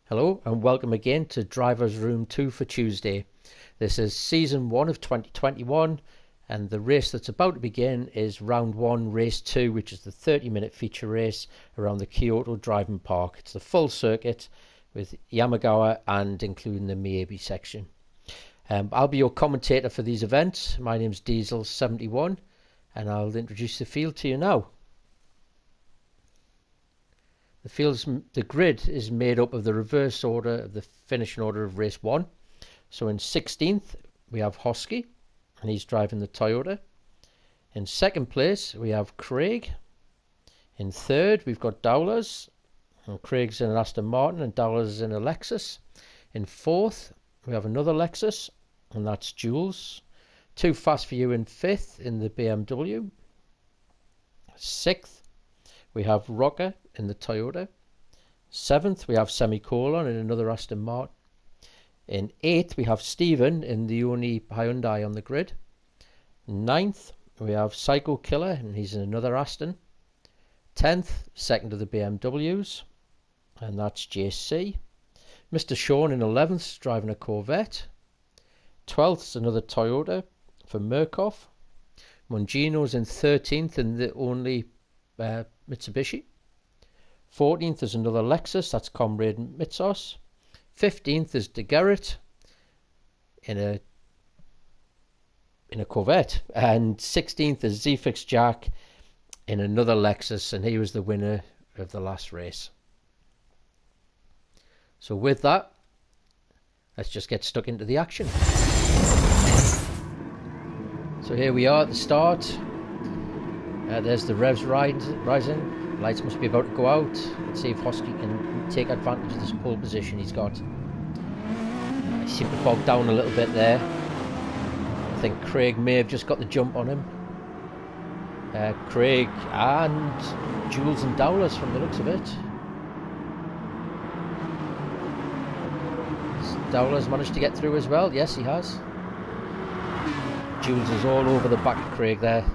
Hello and welcome again to Driver's Room 2 for Tuesday. This is Season 1 of 2021 and the race that's about to begin is Round 1, Race 2, which is the 30-minute feature race around the Kyoto Driving Park. It's the full circuit with Yamagiwa and including the Miyabi section. I'll be your commentator for these events. My name's Diesel71 and I'll introduce the field to you now. The grid is made up of the reverse order of the finishing order of race 1. So in 16th we have Hosky and he's driving the Toyota. In second place we have Craig. In third we've got Dowlers, and Craig's in an Aston Martin and Dowlers is in a Lexus. In fourth we have another Lexus and that's Jules. Too Fast For You in fifth in the BMW. Sixth we have Rocker in the Toyota. Seventh we have Semicolon in another Aston Martin. In eighth we have Stephen in the only Hyundai on the grid. Ninth we have Psycho Killer and he's in another Aston. 10th, second of the BMWs, and that's JC. Mr. Sean in 11th driving a Corvette. 12th is another Toyota for Murkoff. Mongino's in 13th in the only Mitsubishi. 14th is another Lexus, that's Comrade Mitsos. 15th is De Gerrit in a Corvette, and 16th is Zfix Jack in another Lexus, and he was the winner of the last race. So with that, let's just get stuck into the action. So here we are at the start. There's the revs rising. Lights must be about to go out. Let's see if Hosky can take advantage of this pole position he's got. He seemed to bog down a little bit there. I think Craig may have just got the jump on him. Craig and Jules and Dowlers from the looks of it. Dowlers managed to get through as well. Yes, he has. Jules is all over the back of Craig there.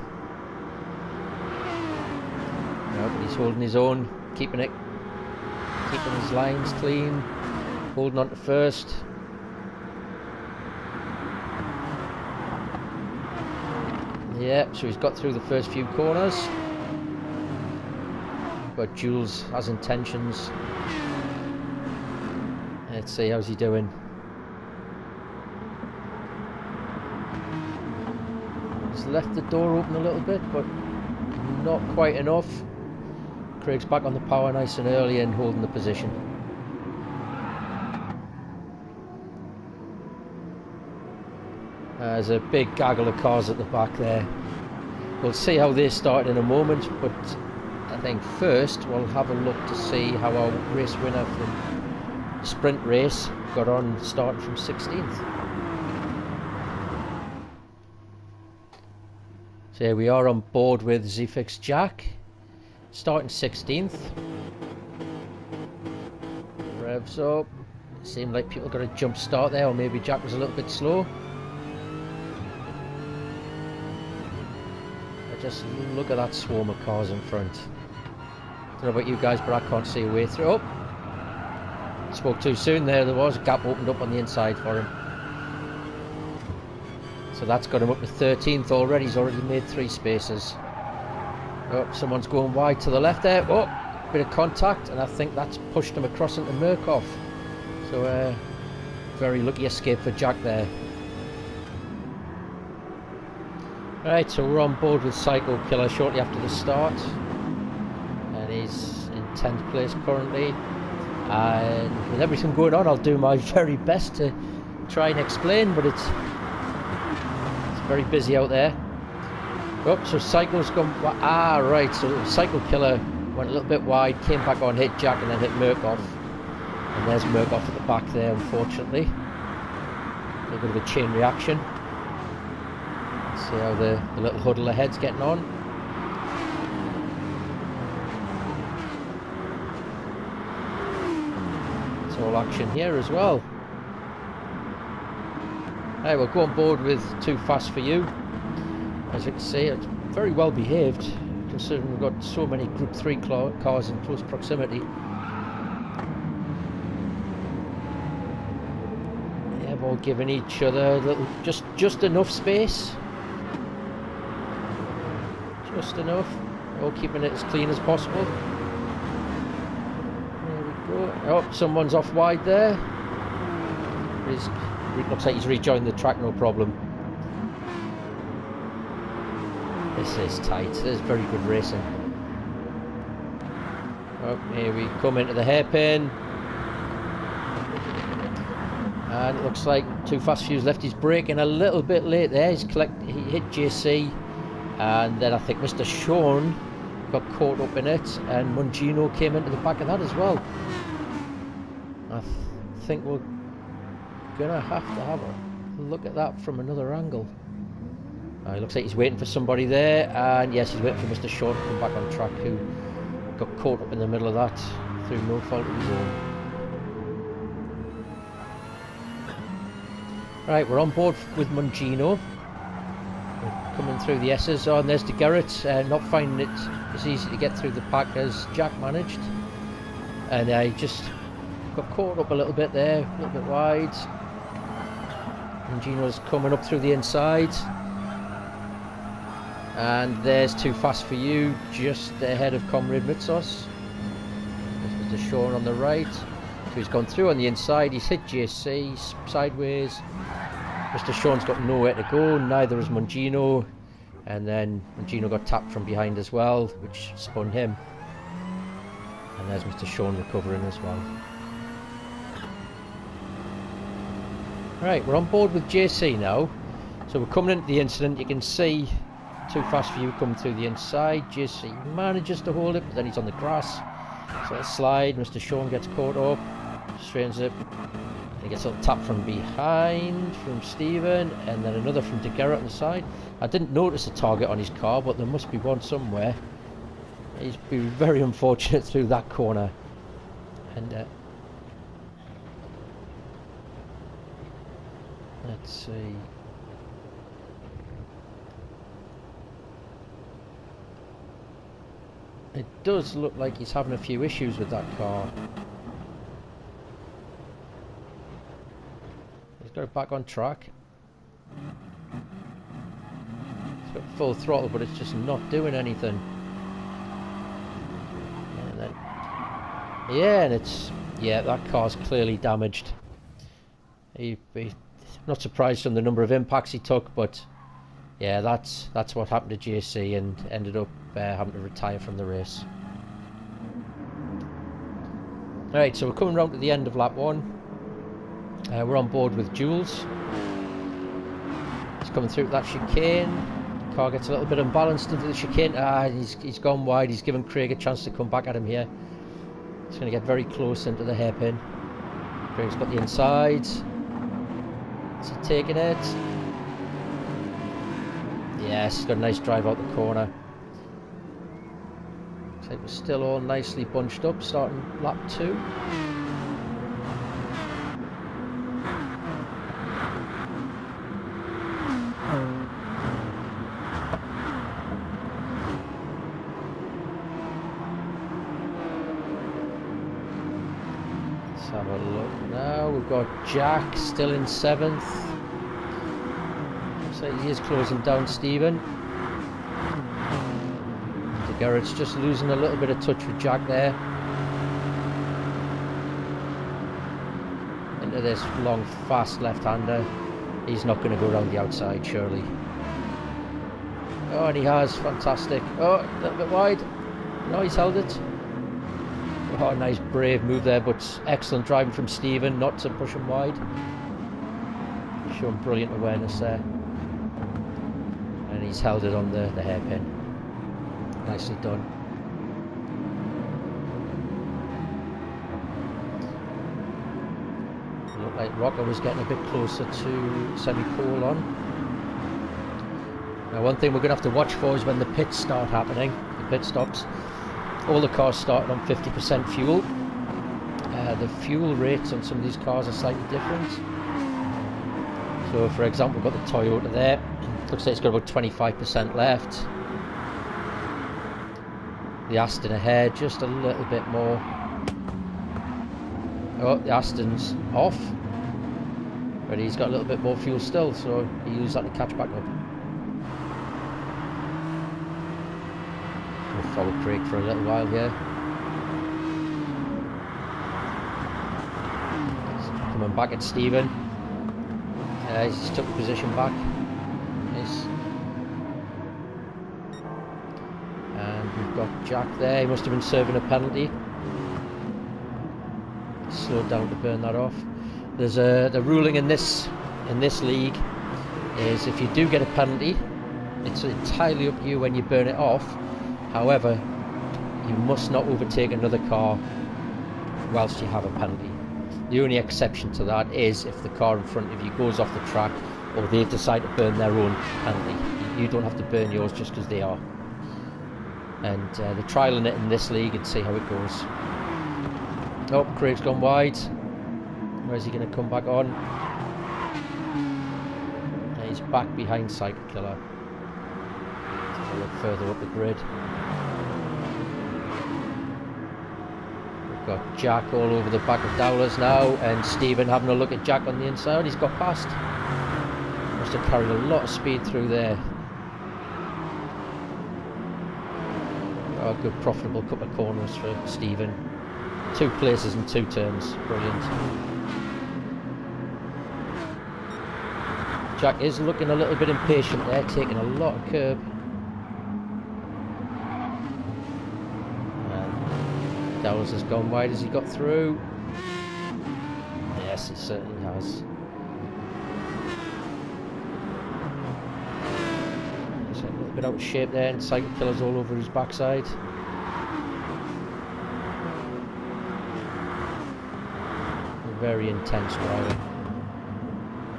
No, but he's holding his own, keeping his lines clean, holding on to first. Yeah, so he's got through the first few corners, but Jules has intentions. Let's see, how's he doing? He's left the door open a little bit, but not quite enough. Craig's back on the power nice and early and holding the position. There's a big gaggle of cars at the back there. We'll see how they start in a moment, but I think first we'll have a look to see how our race winner from the sprint race got on starting from 16th. So here we are on board with Zfix Jack, starting 16th. Revs up. Seemed like people got a jump start there, or maybe Jack was a little bit slow. But just look at that swarm of cars in front. Don't know about you guys, but I can't see a way through. Oh, spoke too soon there. There was a gap opened up on the inside for him. So that's got him up to 13th already. He's already made 3 spaces. Oh, someone's going wide to the left there. Oh, bit of contact, and I think that's pushed him across into Murkoff. So very lucky escape for Jack there. Right, so we're on board with Psycho Killer shortly after the start, and he's in 10th place currently. And with everything going on, I'll do my very best to try and explain, but it's very busy out there. Oh, so Psycho's gone. Right. So Psycho Killer went a little bit wide, came back on, hit Jack, and then hit Murkoff. And there's Murkoff at the back there, unfortunately. A little bit of a chain reaction. Let's see how the little huddle ahead's getting on. It's all action here as well. Right, we'll go on board with Too Fast For You. As you can see, it's very well behaved, considering we've got so many Group 3 cars in close proximity. They've all given each other a little, just enough space. Just enough. All keeping it as clean as possible. There we go. Oh, someone's off wide there. It looks like he's rejoined the track, no problem. This is tight. This is very good racing. Oh, here we come into the hairpin. And it looks like Too Fast Fuse left his braking a little bit late there. He hit JC. And then I think Mr. Sean got caught up in it. And Mungino came into the back of that as well. I think we're gonna have a look at that from another angle. It looks like he's waiting for somebody there, and yes, he's waiting for Mr. Sean to come back on track, who got caught up in the middle of that through no fault of his own. Right, we're on board with Mungino. We're coming through the S's. Oh, and there's De Garrett, not finding it as easy to get through the pack as Jack managed. And I just got caught up a little bit there, a little bit wide. Mungino's coming up through the inside. And there's Too Fast For You, just ahead of Comrade Mitsos. There's Mr. Sean on the right. So he's gone through on the inside, he's hit JC sideways. Mr. Sean's got nowhere to go, neither has Mungino. And then Mungino got tapped from behind as well, which spun him. And there's Mr. Sean recovering as well. Right, we're on board with JC now. So we're coming into the incident, you can see Too Fast For You coming through the inside. JC manages to hold it, but then he's on the grass. So a slide, Mr. Sean gets caught up, straightens it. He gets a little tap from behind from Stephen, and then another from De Garrett on the side. I didn't notice a target on his car, but there must be one somewhere. He's been very unfortunate through that corner. And let's see. It does look like he's having a few issues with that car. He's got it back on track. It's got full throttle, but it's just not doing anything. And then, yeah, and that car's clearly damaged. Not surprised from the number of impacts he took, but yeah, that's what happened to JC, and ended up having to retire from the race. Alright, so we're coming round to the end of lap 1. We're on board with Jules. He's coming through that chicane. The car gets a little bit unbalanced into the chicane. He's gone wide. He's given Craig a chance to come back at him here. He's going to get very close into the hairpin. Craig's got the inside. Is he taking it? Yes, he's got a nice drive out the corner. Looks like we're still all nicely bunched up, starting lap 2. Let's have a look now. We've got Jack still in 7th. So he is closing down Stephen. De Garrett's just losing a little bit of touch with Jack there. Into this long, fast left-hander. He's not going to go around the outside, surely. Oh, and he has. Fantastic. Oh, a little bit wide. No, he's held it. Oh, nice brave move there, but excellent driving from Stephen not to push him wide. Showing brilliant awareness there. And he's held it on the hairpin. Nicely done. Looked like Rocker was getting a bit closer to semi-colon. Now one thing we're going to have to watch for is when the pits start happening, the pit stops. All the cars started on 50% fuel. The fuel rates on some of these cars are slightly different. So for example, we've got the Toyota there. Looks like it's got about 25% left. The Aston ahead, just a little bit more. Oh, the Aston's off. But he's got a little bit more fuel still, so he used that to catch back up. We'll follow Craig for a little while here. He's coming back at Stephen. He's took the position back. Nice. And we've got Jack there. He must have been serving a penalty. Slowed down to burn that off. There's the ruling in this league is if you do get a penalty, it's entirely up to you when you burn it off. However, you must not overtake another car whilst you have a penalty. The only exception to that is if the car in front of you goes off the track or they decide to burn their own penalty. You don't have to burn yours just because they are. And they're trialling it in this league and see how it goes. Oh, Craig's gone wide. Where's he going to come back on? And he's back behind Cycle Killer. A little further up the grid. We've got Jack all over the back of Dowler's now, and Stephen having a look at Jack on the inside. He's got past. Must have carried a lot of speed through there. Oh, good profitable couple of corners for Stephen. 2 places and 2 turns. Brilliant. Jack is looking a little bit impatient there, taking a lot of curb. And Dowles has gone wide as he got through. Yes, he certainly has. He's a little bit out of shape there, and Cycle Killer's all over his backside. Very intense driving.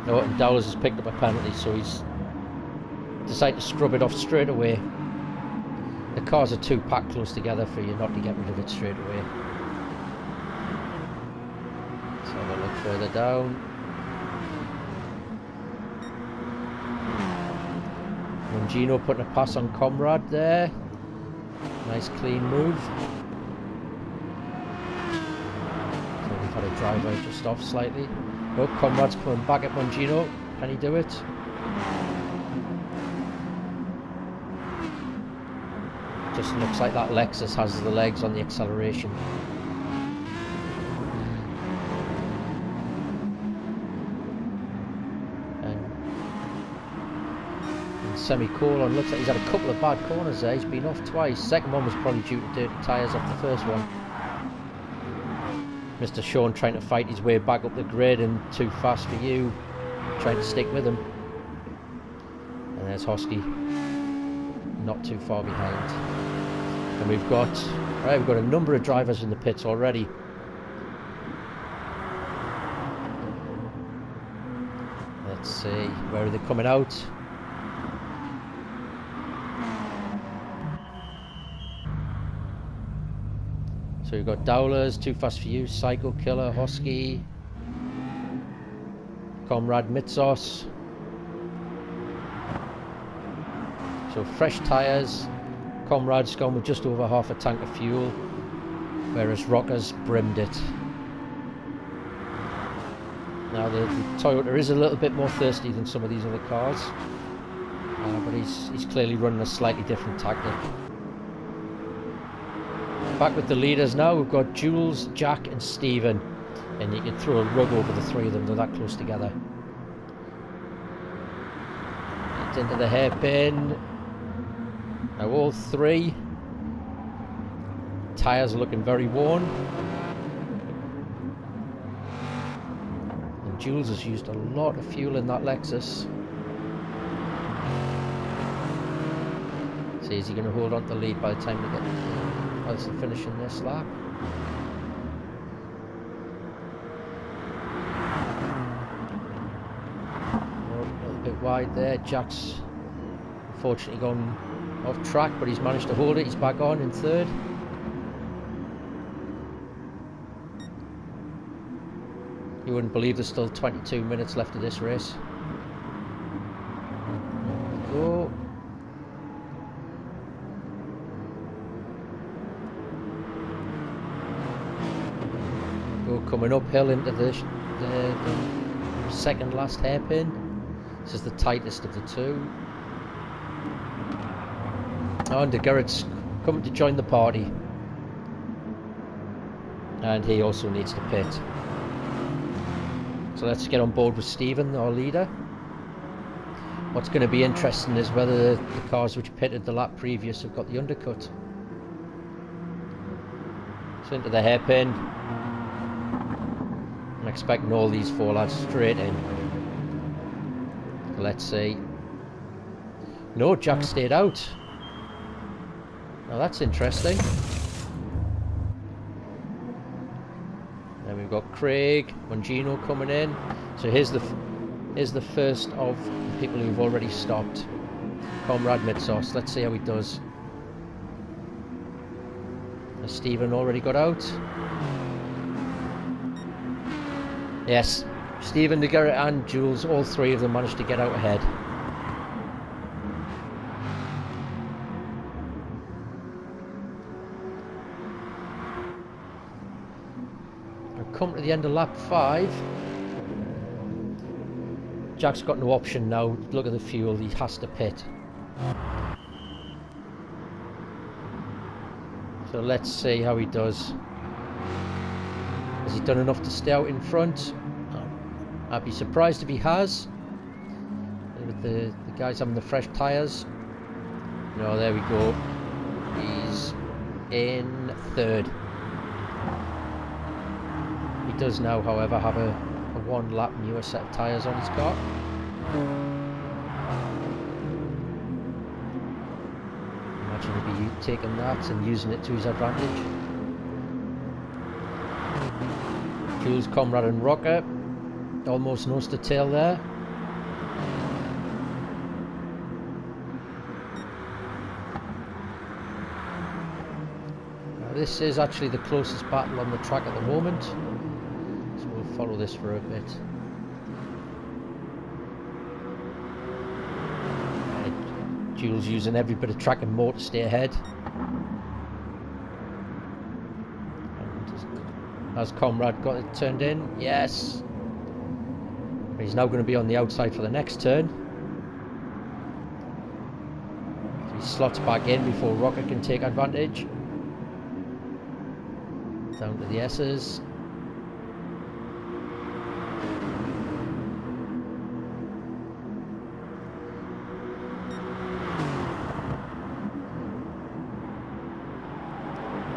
Oh, and Dowles has picked up a penalty, so he's decided to scrub it off straight away. The cars are too packed close together for you not to get rid of it straight away. Let's have a look further down. Mangino putting a pass on Comrade there. Nice clean move. So we've had a driver just off slightly. Oh, Comrade's coming back at Mangino. Can he do it? Just looks like that Lexus has the legs on the acceleration. And semi-colon, looks like he's had a couple of bad corners there. He's been off twice. Second one was probably due to dirty tyres off the first one. Mr. Sean trying to fight his way back up the grid, and Too Fast For You trying to stick with him. And there's Hosky, not too far behind. And we've got a number of drivers in the pits already. Let's see, where are they coming out? So we've got Dowlers, Too Fast For You, Cycle Killer, Hosky, Comrade Mitsos. So fresh tyres. Comrade's gone with just over half a tank of fuel, whereas Rocker's brimmed it. Now the Toyota is a little bit more thirsty than some of these other cars, but he's clearly running a slightly different tactic. Back with the leaders now, we've got Jules, Jack and Stephen, and you can throw a rug over the 3 of them, they're that close together. It's into the hairpin. Now all 3 tyres are looking very worn, and Jules has used a lot of fuel in that Lexus. See, is he going to hold on to the lead by the time they get as they're finishing this lap? Oh, a little bit wide there. Jack's unfortunately gone off track, but he's managed to hold it. He's back on in 3rd. You wouldn't believe there's still 22 minutes left of this race. Go. Go coming uphill into the second last hairpin. This is the tightest of the two. Oh, and Garrett's coming to join the party. And he also needs to pit. So let's get on board with Stephen, our leader. What's going to be interesting is whether the cars which pitted the lap previous have got the undercut. So into the hairpin. I'm expecting all these 4 lads straight in. Let's see. No, Jack stayed out. Now that's interesting. Then we've got Craig, Mongino coming in. So here's the first of the people who've already stopped. Comrade Mitsos. Let's see how he does. Has Stephen already got out? Yes, Stephen, DeGarrett and Jules, all 3 of them managed to get out ahead. I've come to the end of lap 5. Jack's got no option now. Look at the fuel, he has to pit. So let's see how he does. Has he done enough to stay out in front? I'd be surprised if he has. With the guys having the fresh tyres. No, there we go. He's in 3rd. He does now, however, have a 1 lap newer set of tyres on his car. Imagine he'd be taking that and using it to his advantage. Jules, Comrade and Rocker. Almost nose to tail there. Now this is actually the closest battle on the track at the moment. So we'll follow this for a bit. Jules using every bit of track and more to stay ahead. Has Comrade got it turned in? Yes. He's now going to be on the outside for the next turn. So he slots back in before Rocket can take advantage. Down to the S's.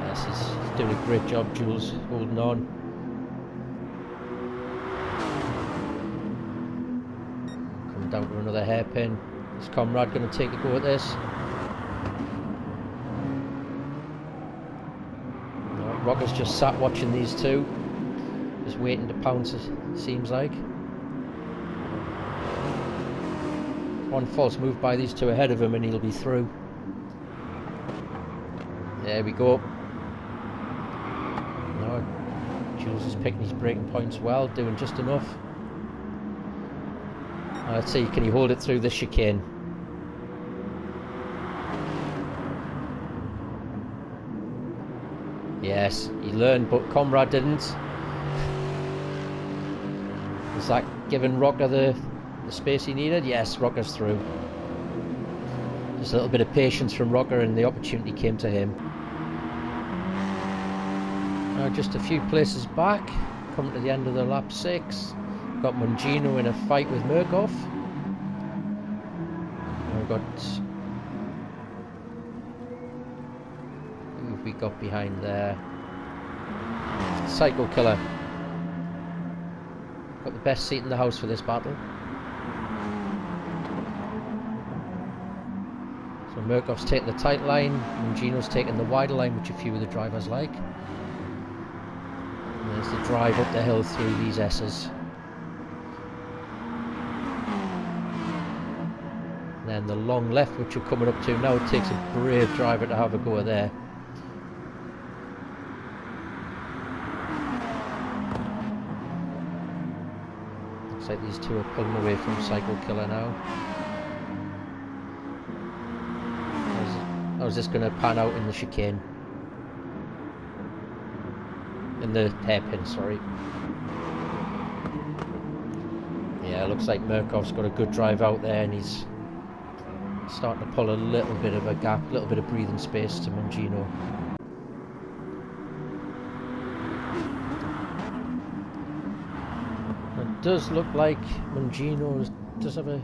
Yes, he's doing a great job, Jules, holding on. Coming down to another hairpin. Is Comrade going to take a go at this? No, Rocker's just sat watching these two. Just waiting to pounce, it seems like. One false move by these two ahead of him and he'll be through. There we go. No, Jules is picking his braking points well, doing just enough. Let's see, can he hold it through this chicane? Yes, he learned, but Comrade didn't. Is that giving Rocker the space he needed? Yes, Rocker's through. Just a little bit of patience from Rocker and the opportunity came to him. Now just a few places back, coming to the end of the lap 6. Got Mongino in a fight with Murkoff. We've got... who have we got behind there? Psycho Killer. Got the best seat in the house for this battle. So Murkoff's taking the tight line, Mongino's taking the wider line, which a few of the drivers like. And there's the drive up the hill through these S's. And then the long left, which we're coming up to now, it takes a brave driver to have a go there. Looks like these two are pulling away from Psycho Killer now. How's this going to pan out in the chicane? In the hairpin, sorry. Yeah, it looks like Murkoff's got a good drive out there, and he's starting to pull a little bit of a gap, a little bit of breathing space to Mangino. It does look like Mangino does have a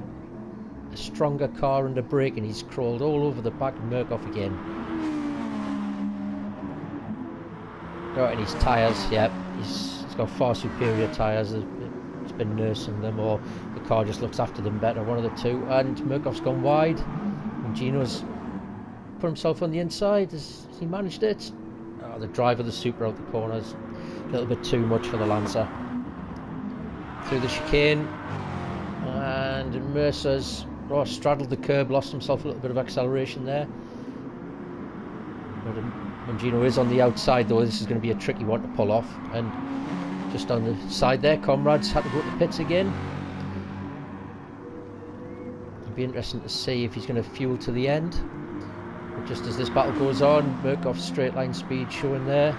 stronger car under brake, and he's crawled all over the back of Murkoff again. Oh, and his tyres, yep, he's got far superior tyres. He's been nursing them, or the car just looks after them better, one of the two. And Murkoff's gone wide, and Gino's put himself on the inside. Has he managed it? Oh, the drive of the Supra out the corners, a little bit too much for the Lancer. Through the chicane, and Mercer's straddled the curb, lost himself a little bit of acceleration there. But Mangino is on the outside, though. This is going to be a tricky one to pull off. And just on the side there, Comrades had to go to the pits again. It'll be interesting to see if he's going to fuel to the end. But just as this battle goes on, Murkoff's straight line speed showing there.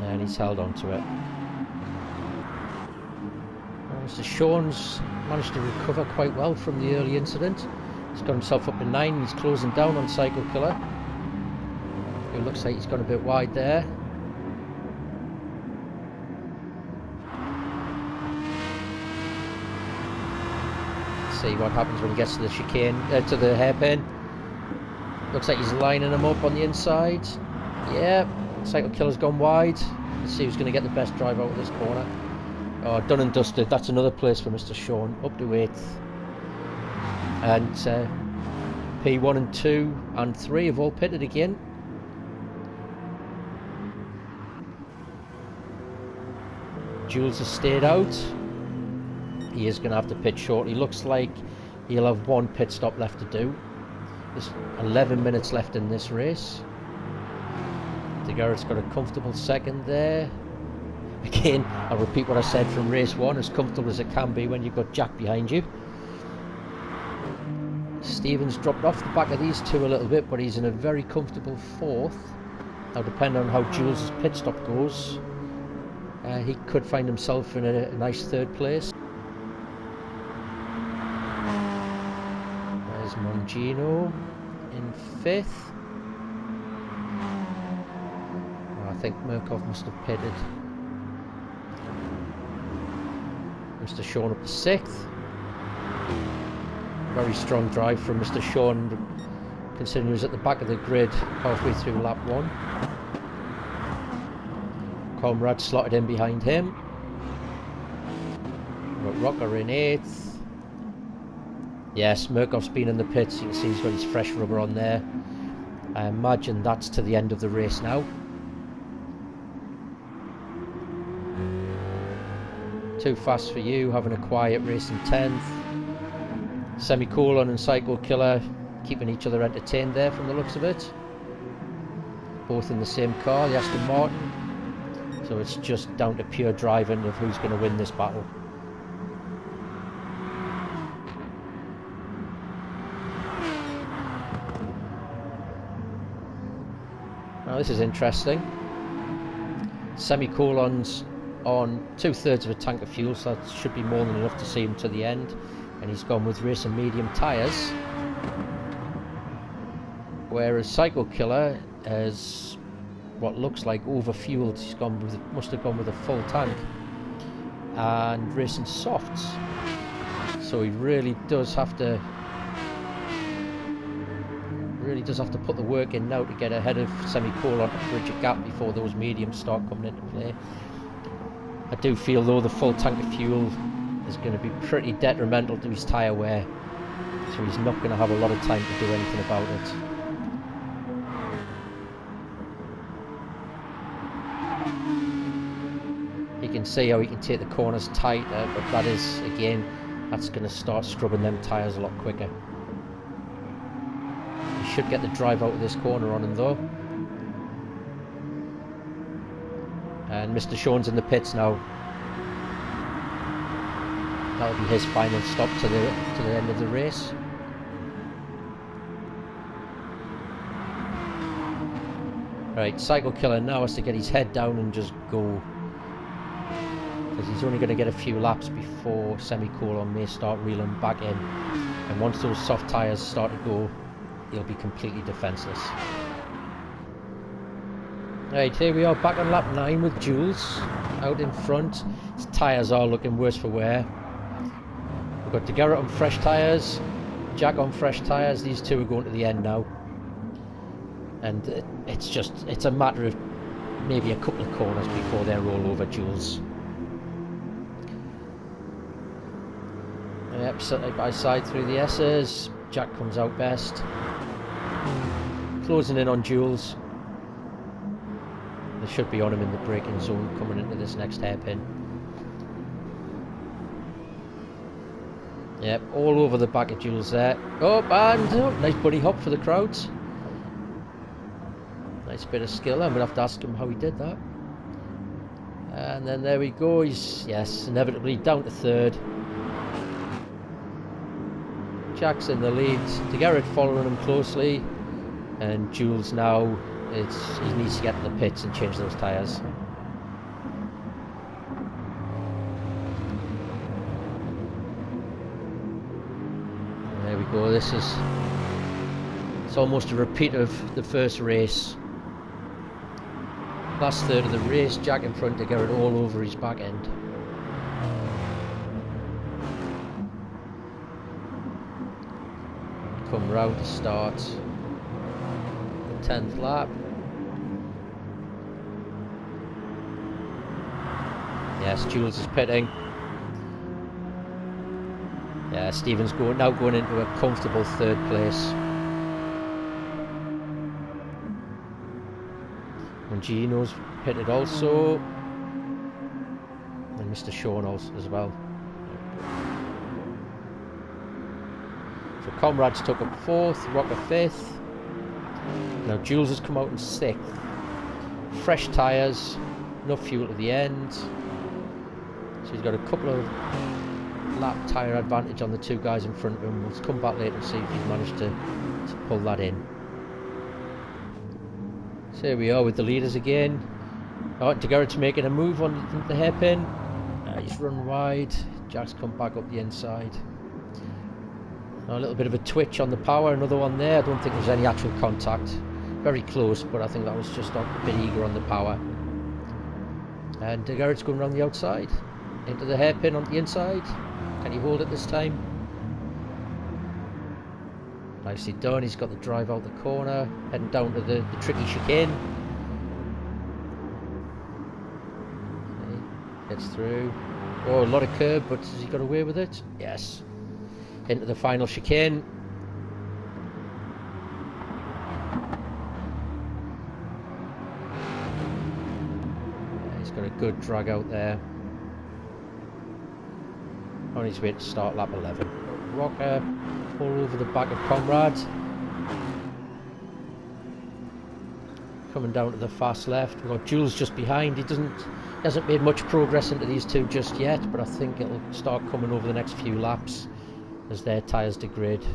And he's held on to it. Mr. Sean's managed to recover quite well from the early incident. He's got himself up to 9. He's closing down on Psycho Killer. It looks like he's gone a bit wide there. Let's see what happens when he gets to the chicane, to the hairpin. Looks like he's lining him up on the inside. Yeah, Psycho Killer's gone wide. Let's see who's going to get the best drive out of this corner. Oh, done and dusted. That's another place for Mr. Sean, up to 8th. And P1 and 2 and 3 have all pitted again. Jules has stayed out. He is going to have to pit shortly. Looks like he'll have one pit stop left to do. There's 11 minutes left in this race. DeGarrett's got a comfortable second there. Again, I'll repeat what I said from race 1, as comfortable as it can be when you've got Jack behind you. Stevens dropped off the back of these two a little bit, but he's in a very comfortable 4th. Now, depending on how Jules' pit stop goes, he could find himself in a nice 3rd place. There's Mangino in 5th. Oh, I think Murkoff must have pitted. Mr. Sean up to 6th. Very strong drive from Mr. Sean, considering he was at the back of the grid halfway through lap 1. Comrade slotted in behind him. We've got Rocker in 8th. Yes, Murkoff's been in the pits. You can see he's got his fresh rubber on there. I imagine that's to the end of the race now. Too fast for you, having a quiet race in 10th. Semicolon and Psycho Killer keeping each other entertained there from the looks of it. Both in the same car, the Aston Martin. So it's just down to pure driving of who's going to win this battle. Now this is interesting. Semicolon's on 2/3 of a tank of fuel, so that should be more than enough to see him to the end. And he's gone with racing medium tyres. Whereas Psycho Killer has what looks like overfueled. He's gone with, must have gone with a full tank. And racing softs. So he really does have to put the work in now to get ahead of Semicolon to bridge a gap before those mediums start coming into play. I do feel though the full tank of fuel is going to be pretty detrimental to his tyre wear, so he's not going to have a lot of time to do anything about it. You can see how he can take the corners tighter, but that is, again, that's going to start scrubbing them tyres a lot quicker. He should get the drive out of this corner on him though. And Mr. Sean's in the pits now. That'll be his final stop to the end of the race. Right, Psycho Killer now has to get his head down and just go. Because he's only going to get a few laps before Semicolon may start reeling back in. And once those soft tyres start to go, he'll be completely defenceless. Right, here we are back on lap 9 with Jules out in front. His tyres are looking worse for wear. We've got DeGarrett on fresh tyres, Jack on fresh tyres. These two are going to the end now. And it's a matter of maybe a couple of corners before they're all over Jules. Yep, side by side through the S's. Jack comes out best. Closing in on Jules. They should be on him in the braking zone coming into this next hairpin. Yep, all over the back of Jules there. Oh, and nice bunny hop for the crowds. Nice bit of skill. I'm going to have to ask him how he did that. And then there we go. He's, yes, inevitably down to third. Jack's in the lead. DeGarrett following him closely. And Jules now, he needs to get to the pits and change those tyres. There we go. It's almost a repeat of the first race. Last third of the race, Jack in front, DeGarrett all over his back end. Come round to start the 10th lap. Yes, Jules is pitting. Yeah, Stephen's now going into a comfortable third place. And Gino's pitted also. And Mr. Sean also as well. So Comrades took up 4th, Rocker 5th. Now Jules has come out in 6th. Fresh tyres, enough fuel to the end. So he's got a couple of lap tyre advantage on the two guys in front of him. Let's come back later and see if he's managed to pull that in. So here we are with the leaders again. Oh, DeGarrett's making a move on the hairpin. He's run wide. Jack's come back up the inside. Now a little bit of a twitch on the power, another one there. I don't think there's any actual contact. Very close, but I think that was just a bit eager on the power. And DeGarrett's going around the outside. Into the hairpin on the inside. Can he hold it this time? Nicely done. He's got the drive out the corner, heading down to the tricky chicane. Okay. Gets through. Oh, a lot of curb, but has he got away with it? Yes. Into the final chicane. Yeah, he's got a good drag out there. On his way to start lap 11. Rocker all over the back of Comrade. Coming down to the fast left. We've got Jules just behind. He hasn't made much progress into these two just yet, but I think it'll start coming over the next few laps as their tyres degrade. So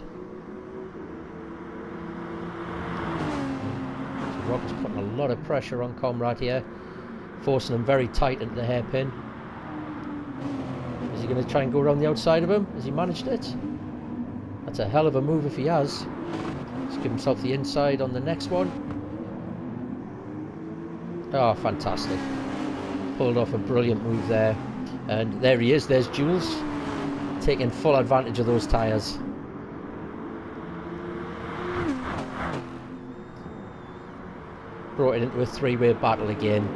Rocker's putting a lot of pressure on Comrade here, forcing him very tight into the hairpin. Is he going to try and go around the outside of him? Has he managed it? That's a hell of a move if he has. Let's give himself the inside on the next one. Oh, fantastic. Pulled off a brilliant move there. And there he is, there's Jules. Taking full advantage of those tyres. Brought it into a three-way battle again.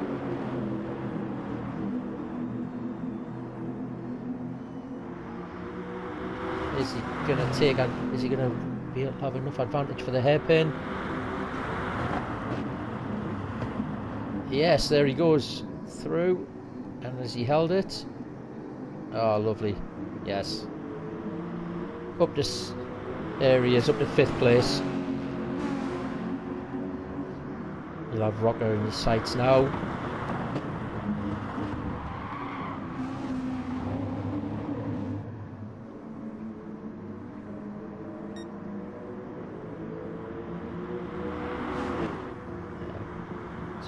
Is he going to have enough advantage for the hairpin? Yes, there he goes through. And has he held it? Oh, lovely. Yes. Up to... There he is, up to 5th place. You'll have Rocker in his sights now.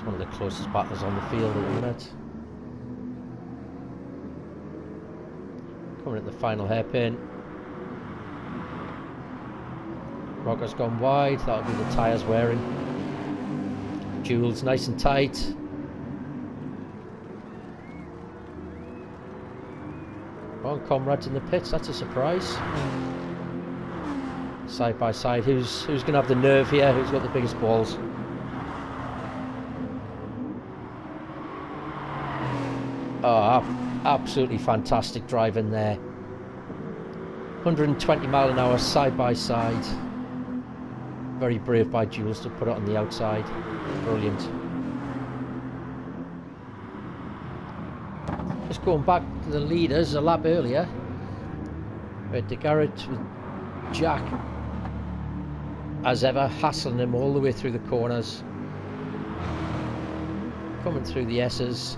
one of the closest battles on the field at the minute. Coming at the final hairpin. Rocker's gone wide, that'll be the tyres wearing. Jules nice and tight. Well, comrades in the pits, that's a surprise. Side by side, who's going to have the nerve here? Who's got the biggest balls? Oh, absolutely fantastic driving there. 120 mile an hour side by side. Very brave by Jules to put it on the outside. Brilliant. Just going back to the leaders a lap earlier. We had DeGarrett with Jack, as ever, hassling him all the way through the corners. Coming through the S's.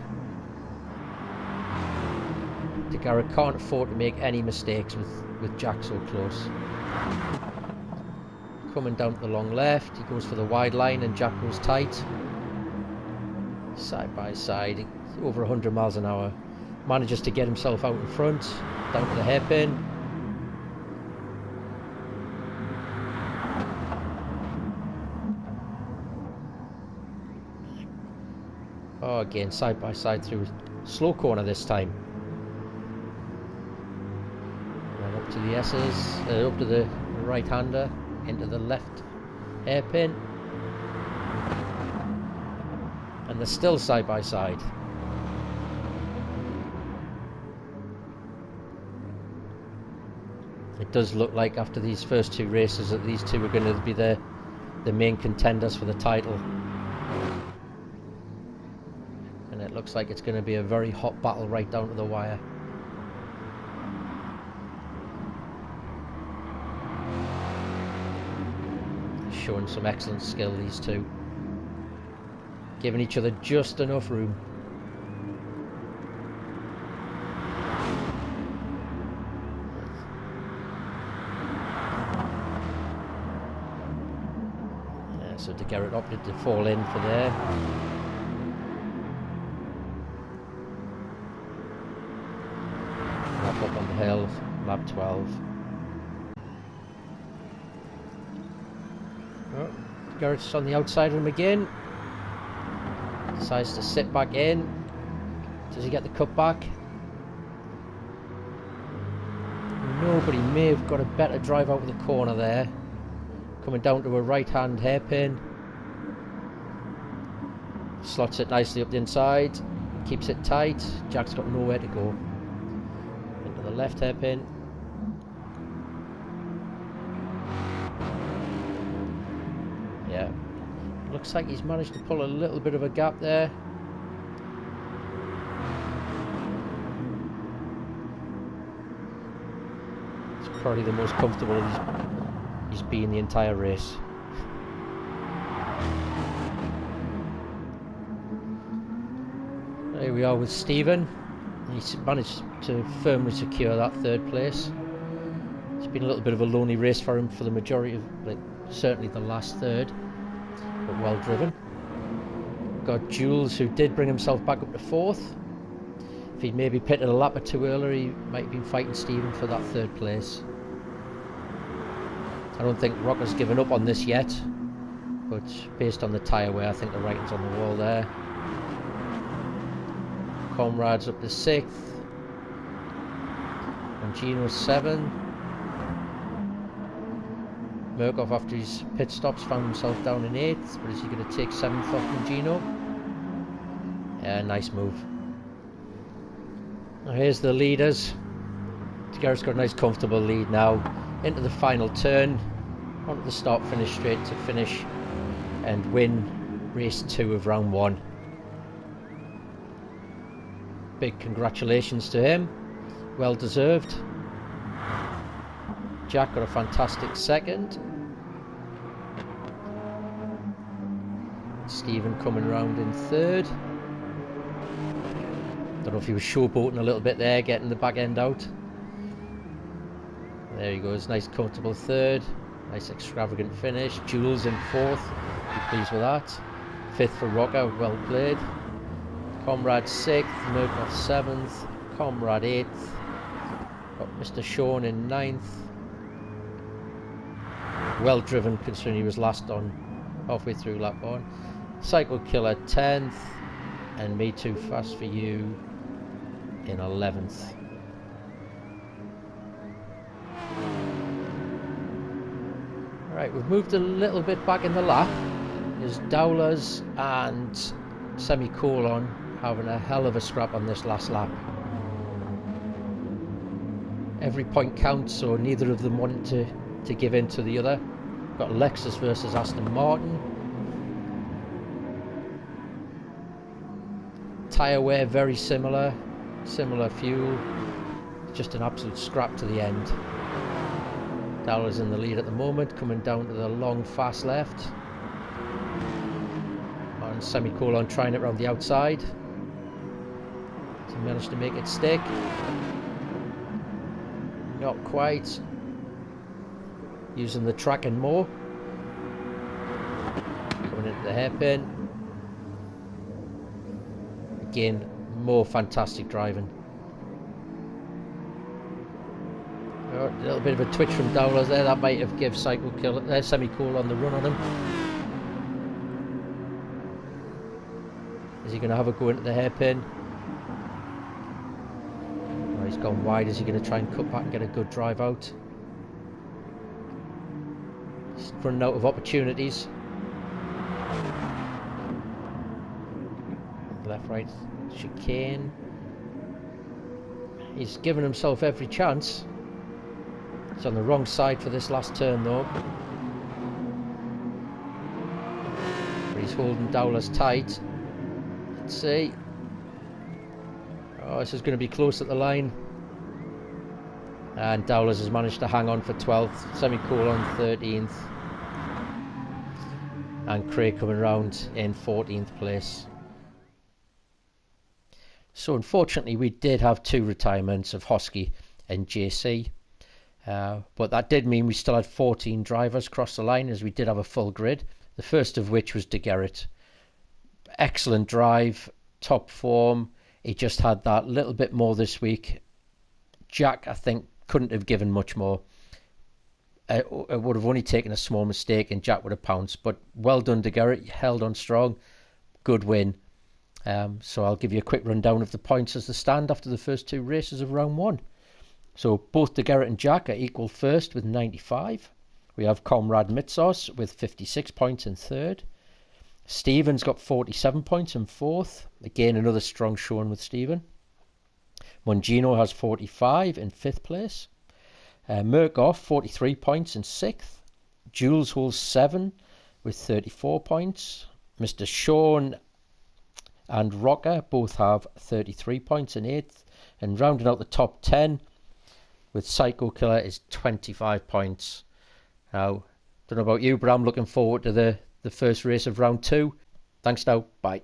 DeGarrett can't afford to make any mistakes with Jack so close. Coming down to the long left, he goes for the wide line and Jack goes tight. Side by side, over 100 miles an hour. Manages to get himself out in front, down to the hairpin. Oh, again, side by side through slow corner this time. And up to the S's, up to the right-hander, into the left hairpin. And they're still side by side. It does look like after these first two races that these two are going to be the main contenders for the title. And it looks like it's going to be a very hot battle right down to the wire. Showing some excellent skill, these two. Giving each other just enough room. Yeah, so DeGarrett opted to fall in for there. Lap up on the hill, lap 12. Oh, Garrett's on the outside of him again. Decides to sit back in. Does he get the cut back? Nobody may have got a better drive out of the corner there. Coming down to a right hand hairpin. Slots it nicely up the inside. Keeps it tight. Jack's got nowhere to go. Into the left hairpin. Yeah, looks like he's managed to pull a little bit of a gap there. It's probably the most comfortable he's been the entire race. There we are with Stephen. He's managed to firmly secure that third place. It's been a little bit of a lonely race for him for the majority of, certainly the last third. But well driven. Got Jules, who did bring himself back up to fourth. If he'd maybe pitted a lap or two earlier, he might have been fighting Stephen for that third place. I don't think Rocker's given up on this yet, but based on the tyre wear, I think the writing's on the wall there. Comrades up to 6th. And Gino 7. Murkoff, after his pit stops, found himself down in 8th, but is he going to take 7th off from Gino? Yeah, nice move. Now here's the leaders. DeGarrett's got a nice comfortable lead now. Into the final turn, onto the start-finish straight to finish and win race 2 of round 1. Big congratulations to him. Well deserved. Jack got a fantastic second. Stephen coming round in third. Don't know if he was showboating a little bit there, getting the back end out. There he goes, nice comfortable third. Nice extravagant finish. Jules in fourth. Be pleased with that. 5th for Rocker, well played. Comrade 6th, Murkoff 7th, Comrade 8th, got Mr. Sean in 9th. Well driven considering he was last on halfway through lap 1. Psycho Killer 10th, and Me Too Fast For You in 11th. Alright, we've moved a little bit back in the lap. There's Dowlers and Semicolon having a hell of a scrap on this last lap. Every point counts, so neither of them want to give in to the other. Got Lexus versus Aston Martin. Tyre wear very similar fuel, just an absolute scrap to the end. Dowler's in the lead at the moment, coming down to the long fast left. And Semicolon trying it around the outside. He managed to make it stick. Not quite. Using the tracking more. Coming into the hairpin. Again, more fantastic driving. Oh, a little bit of a twitch from Dowlers there. That might have given Semicolon the run on him. Is he going to have a go into the hairpin? Oh, he's gone wide. Is he going to try and cut back and get a good drive out? He's running out of opportunities. Left, right, chicane. He's given himself every chance. He's on the wrong side for this last turn though. But he's holding Dowlers tight. Let's see. Oh, this is going to be close at the line. And Dowlers has managed to hang on for 12th. Semicolon 13th. And Craig coming round in 14th place. So unfortunately we did have 2 retirements of Hosky and JC. But that did mean we still had 14 drivers cross the line, as we did have a full grid. The first of which was De Gerrit. Excellent drive, top form. He just had that little bit more this week. Jack, I think, couldn't have given much more. It would have only taken a small mistake and Jack would have pounced. But well done, De Gerrit. Held on strong. Good win. So I'll give you a quick rundown of the points as they stand after the first 2 races of round 1. So both De Gerrit and Jack are equal first with 95. We have Comrade Mitsos with 56 points in third. Stephen's got 47 points in fourth. Again, another strong showing with Stephen. Mongino has 45 in fifth place. Murkoff, 43 points in sixth. Jules holds 7 with 34 points. Mr. Sean and Rocker both have 33 points in 8th. And rounding out the top 10 with Psycho Killer is 25 points. Now, don't know about you, but I'm looking forward to the first race of round 2. Thanks now. Bye.